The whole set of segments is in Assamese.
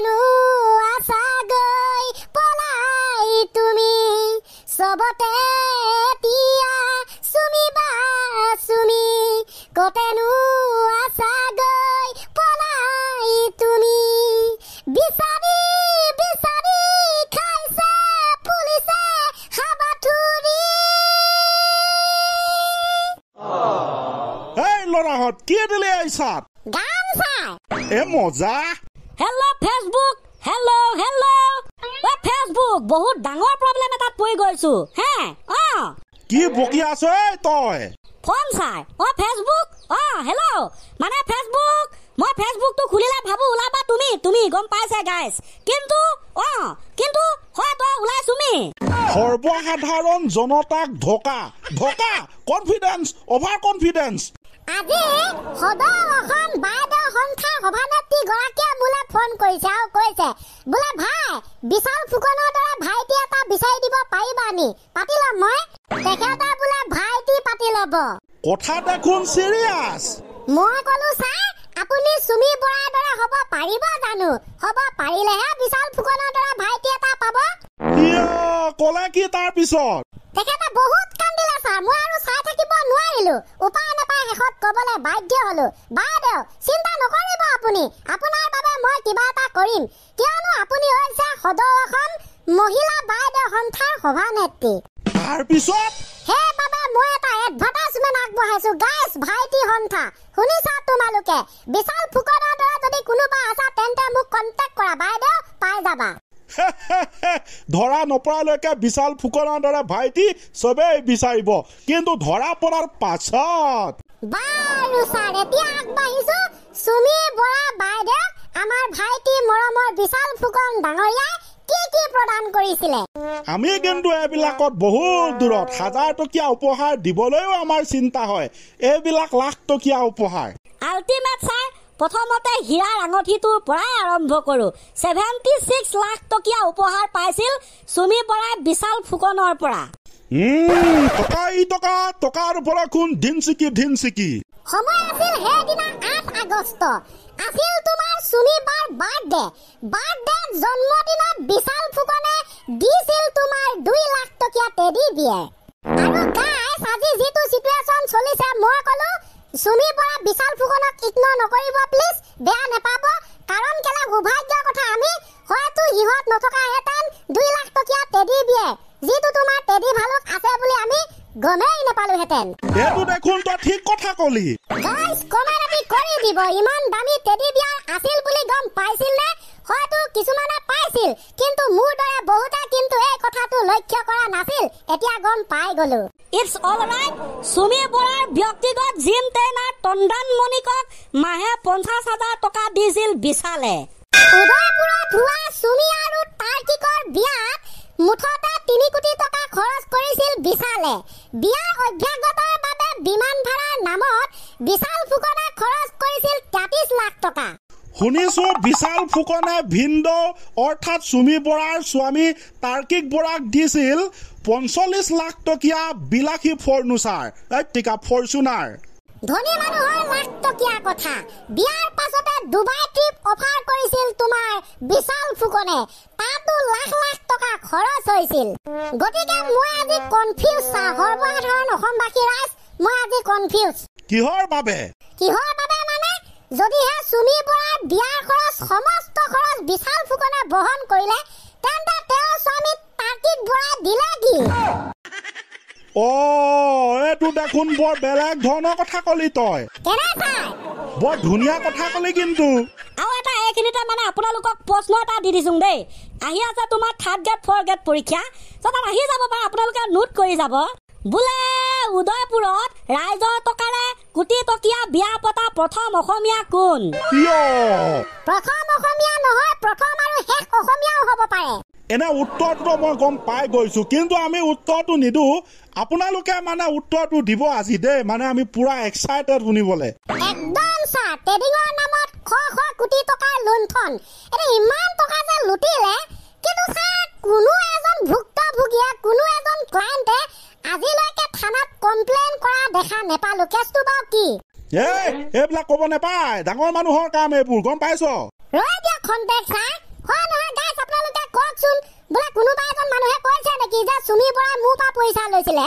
কতেনো আছা গৈ পলাই তুমি সবতে তিয়া চুমিবা চুমি কতেনো আছা গৈ পলাই তুমি বিচাৰি বিচাৰি খাইছে পুলিচে হাবাথুৰি এই লৰাহত কি দিলে আইছাত গান চাই এ মজা হেল্ল' ফেচবুক হেল্ল' হেল্ল' ও ফেচবুক বহুত ডাঙৰ প্ৰব্লেম এটাত পৰি গৈছো হে কি বকি আছ তই ফোন চাই ফেচবুক হেল্ল' মানে ফেচবুক মই ফেচবুকটো খুলিলে ভাবো ওলাবা তুমি গম পাইছে গাইছ কিন্তু হয়তো ওলাই তুমি সৰ্বসাধাৰণ জনতাক ধোকা কনফিডেন্স অভাৰ কনফিডেন্স আজি সদৌ অসম বাইদেউ সংখ্যা সভানেত্ৰী গৰাকীয়ে মোলে ফোন কৰিছে আৰু কৈছে বোলে ভাই বিশাল ফুকনৰ দৰে ভাইটি এটা বিচাৰি দিব পাৰিবা নি পাতি ল'ম মই তেখেতে বোলে ভাইটি পাতি ল'ব কথা দেখোন চিৰিয়াছ মই ক'লো ছাৰ আপুনি চুমি বৰাৰ দৰে হ'ব পাৰিব জানো হ'ব পাৰিলেহে বিশাল ফুকনৰ দৰে ভাইটি এটা পাব ক'লে কি তাৰ পিছত তেখেতে বহুত কান্দিলে ছাৰ মই আৰু চাই থাকিব নোৱাৰিলো উপায় নাপাই শেষত ক'বলৈ বাধ্য হলো বাইদেউ চিন্তা নকৰিব আপুনি আপোনাৰ বাবে মই কিবা এটা কৰিম কিয়নো আপুনি হৈছে সদৌ অসম মহিলা বাইদেউ সংখ্যাৰ সভানেত্ৰী তাৰপিছত সেইবাবে মই এটা এডভাৰটাইজমেণ্ট আগবঢ়াইছো গাইছ ভাইটি সংখ্যা শুনিছা তোমালোকে বিশাল ফুকনৰ দৰে যদি কোনোবা আছা তেন্তে মোক কণ্টেক্ট কৰা বাইদেউ পাই যাবা ধৰা নপৰালৈকে বিশাল ফুকনৰ দৰে ভাইটি চবেই বিচাৰিব কিন্তু ধৰা পৰাৰ পাছত বাৰু ছাৰ এতিয়া আগবাঢ়িছো চুমি বৰা বাইদেউ আমাৰ ভাইটি মৰমৰ বিশাল ফুকন ডাঙৰীয়াই কি প্ৰদান কৰিছিলে আমি কিন্তু এইবিলাকত বহুত দূৰত 1000 টকীয়া উপহাৰ দিবলৈও আমাৰ চিন্তা হয় এইবিলাক লাখ টকীয়া উপহাৰ আল্টিমেট ছাৰ প্ৰথমতে হীৰাৰ আঙঠিটোৰ পৰাই আৰম্ভ কৰো 76 লাখ টকীয়া উপহাৰ পাইছিল চুমি বৰাই বিশাল ফুকনৰ পৰা টকাৰ ওপৰত কোন দিন চিকি সময় আছিল সেইদিনা 8 আগষ্ট আছিল তোমাৰ চুমি বাৰ বাৰ্থডে জন্মদিনত বিশাল ফুকনে দিছিল তোমাৰ 2 লাখ টকীয়া টেডি বিয়াৰ আৰু গাইছ আজি যিটো সিচুৱেচন চলিছে মই ক'লো চুমি বৰা বিশাল ফুকনক ইগনোৰ নকৰিব প্লিজ বেয়া নাপাব কাৰণ কেলা সৌভাগ্যৰ কথা আমি হয়তো ইহত নথকাহেঁতেন 2 লাখ টকীয়া টেডি বিয়াৰ যিটো তোমাৰ টেডি ভালুক আছে বুলি আমি গমেই নাপালোহেঁতেন এইটো দেখোন তই ঠিক কথা কলি গাইছ কমেণ্ট আমি কৰি দিব ইমান দামী টেডি বিয়াৰ আছিল বুলি গম পাইছিল নে হয়তো কিছুমানে পাইছিল কিন্তু মোৰ দৰে বহুতে কিন্তু এই কথাটো লক্ষ্য কৰা নাছিল এতিয়া গম পাই গলো ইটস অল ৰাইট চুমি বৰাৰ ব্যক্তিগত জিম ট্ৰেইনাৰ টণ্ডন মণিকক মাহে 50,000 টকা দিছিল বিশালে উদয়পুৰত হোৱা চুমি আৰু তাৰ্কিকৰ বিয়াত মুঠতে 3 কোটি টকা খৰচ কৰিছিল বিশালে বিয়াৰ অভ্যাগতৰ বাবে বিমান ভাড়াৰ নামত বিশাল ফুকনে খৰচ কৰিছিল 33 লাখ টকা শুনিছো বিশাল ফুকনে ভিন্দো অৰ্থাৎ চুমি বৰাৰ স্বামী তাৰ্কিক বৰাক দিছিল 45 লাখ টকীয়া বিলাসী ফৰ্চুনাৰ ধনী মানুহৰ লাখ টকীয়া কথা বিয়াৰ পাছতে দুবাই ট্ৰিপ অফাৰ কৰিছিল তোমাৰ বিশাল ফুকনে তাতো লাখ টকা খৰচ হৈছিল গতিকে মই আজি কনফিউজ সৰ্বসাধাৰণ অসমবাসী ৰাইজ মই আজি কনফিউজ কিহৰ বাবে মানে যদিহে চুমি বৰাৰ বিয়াৰ খৰচ সমস্ত খৰচ বিশাল ফুকনে বহন কৰিলে তেন্তে তেওঁৰ স্বামী তাৰ্কিক বৰাই দিলে কি এইটো দেখোন বৰ বেলেগ ধৰণৰ কথা কলি তই বৰ ধুনীয়া কথা কলি কিন্তু আৰু এটা এইখিনিতে মানে আপোনালোকক প্ৰশ্ন এটা দি দিছো দেই আহি আছে তোমাৰ 3rd গ্ৰেড 4th গ্ৰেড পৰীক্ষা তাত আহি যাব পাৰে আপোনালোকে নোট কৰি যাব বোলে উদয়পুৰত ৰাইজৰ টকাৰে কোটি টকীয়া বিয়া পতা প্ৰথম অসমীয়া কোন প্ৰথম অসমীয়া নহয় প্ৰথম আৰু শেষ অসমীয়াও হ'ব পাৰে এনে উত্তৰটো মই গম পাই গৈছো কিন্তু আমি উত্তৰটো নিদু আপোনালোকে মানে উত্তৰটো দিব আজি দেই মানে আমি পুৰা এক্সাইটেড শুনিবলে একদম স্যাৰ ট্ৰেডিংৰ নামত খ কোটি টকাৰ লুণ্ঠন এটা ইমান টকা যে লুটিলে কিন্তু স্যাৰ কোনো এজন ভুক্তভোগীয়ে কোনো এজন ক্লায়েন্টে আজিলৈকে থানাত কমপ্লেইন কৰা দেখা নেপালো কেছটো বাও কি এইবিলাক ক'ব নেপায় ডাঙৰ মানুহৰ কাম এইবোৰ গম পাইছ ৰৈ দিয়া খন্তেক স্যাৰ পইচা লৈছিলে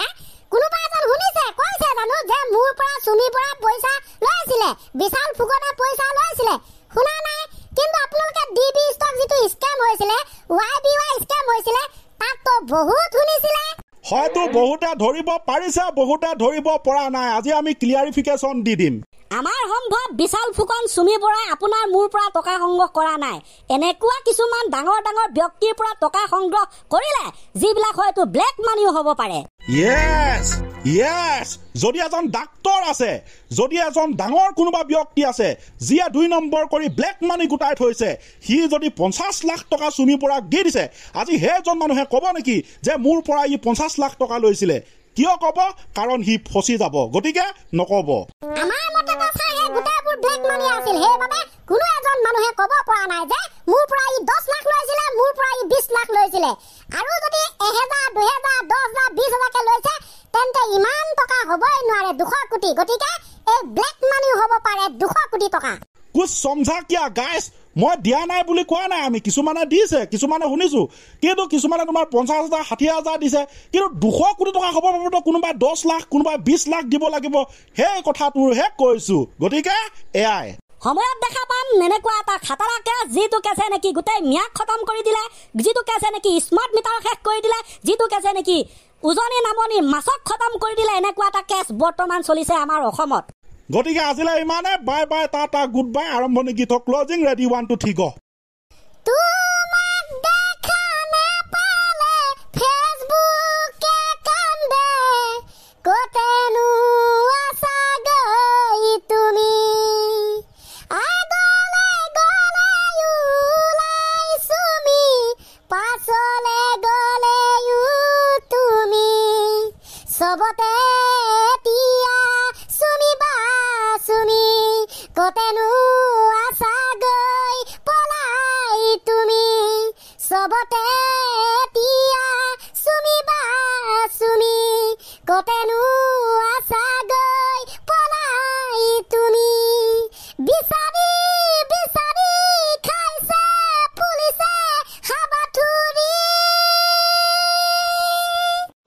কোনোবা এজন শুনিছে কৈছে জানো যে মোৰ পৰা চুমিৰ পৰা পইচা লৈছিলে বিশাল ফুকনে পইচা লৈছিলে শুনা নাই কিন্তু আপোনালোকে ডিবি ষ্টক যিটো স্কেম হৈছিলে YBY স্কেম হৈছিলে তাক তো বহুত শুনিছিলে হয়তো বহুতে ধৰিব পাৰিছে বহুতে ধৰিব পৰা নাই আজি আমি ক্লিয়াৰিফিকেশ্যন দি দিম আমাৰ সম্ভৱ বিশাল ফুকন চুমি বৰাই আপোনাৰ মোৰ পৰা টকা সংগ্ৰহ কৰা নাই এনেকুৱা কিছুমান ডাঙৰ ডাঙৰ ব্যক্তিৰ পৰা টকা সংগ্ৰহ কৰিলে যিবিলাক হয়তো ব্লেক মানিও হ'ব পাৰে Yes, yes. যদি এজন ডাক্তৰ আছে যদি এজন ডাঙৰ কোনোবা ব্যক্তি আছে যিয়ে 2 নম্বৰ কৰি ব্লেক মানি গোটাই থৈছে সি যদি 50 লাখ টকা চুমি পৰা দি দিছে আজি হেজন মানুহে ক'ব নেকি যে মোৰ পৰা ই 50 লাখ টকা লৈছিলে কিয় ক'ব কাৰণ সি ফচি যাব গতিকে নক'ব আমাৰ মতে তো চাহে গোটাবোৰ ব্লেক মানি আছিল হেবাবে কোনো এজন মানুহে ক'ব পৰা নাই যে মোৰ পৰা ই 10 লাখ লৈছিলে মোৰ পৰা ই 20 লাখ লৈছিলে আৰু যদি 1000 2000 10000 20000 কে লৈছে তেন্তে ইমান টকা হ'বই নোৱাৰে 200 কোটি গতিকে এই ব্লেক মানি হ'ব পাৰে 200 কোটি টকা কুছ সমঝা কিয়া গাইছ মই দিয়া নাই বুলি কোৱা নাই আমি কিছুমানে দিছে কিছুমানে শুনিছো কিন্তু কিছুমানে তোমাৰ 50,000 60,000 দিছে কিন্তু 200 কোটি টকা হ'ব পাবতো কোনোবা 10 লাখ কোনোবা 20 লাখ দিব লাগিব সেই কথাটোৰ হে কৈছো গতিকে এয়াই সময়ত দেখা পাম এনেকুৱা এটা খাতাৰা কেছ যিটো কেছে নেকি গোটেই ম্যাদ খতম কৰি দিলে যিটো কেছে নেকি স্মাৰ্ট মিটাৰ শেষ কৰি দিলে যিটো কেছে নেকি উজনি নামনি মাছক খতম কৰি দিলে এনেকুৱা এটা কেছ বৰ্তমান চলিছে আমাৰ অসমত গতিকে আজিলৈ ইমানে bye bye Tata good bye আৰম্ভণি গীত ক্লোজিং ৰেডি 1 2 3 গো তোমাক দেখা নেপালে ফেচবুকে কান্দে কতেনো আছা গৈ তুমি আগলে গলে ওলাই চুমি পাছলে গলে তুমি চবতে এতিয়া চুমি বা চুমি কতেনো আছা গৈ পলাই তুমি চবতে এতিয়া চুমি বা চুমি কতেনো